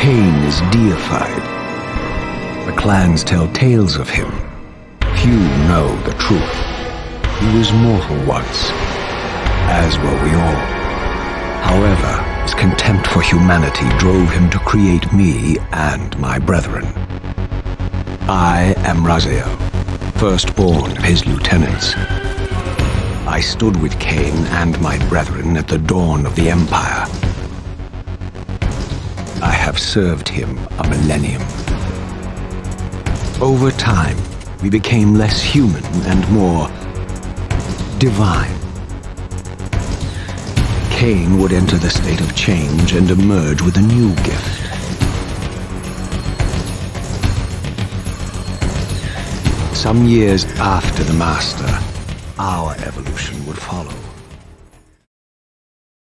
Kain is deified. The clans tell tales of him. Few know the truth. He was mortal once, as were we all. However, his contempt for humanity drove him to create me and my brethren. I am Raziel, firstborn of his lieutenants. I stood with Kain and my brethren at the dawn of the Empire. I have served him a millennium. Over time, we became less human and more divine. Kain would enter the state of change and emerge with a new gift. Some years after the Master, our evolution would follow.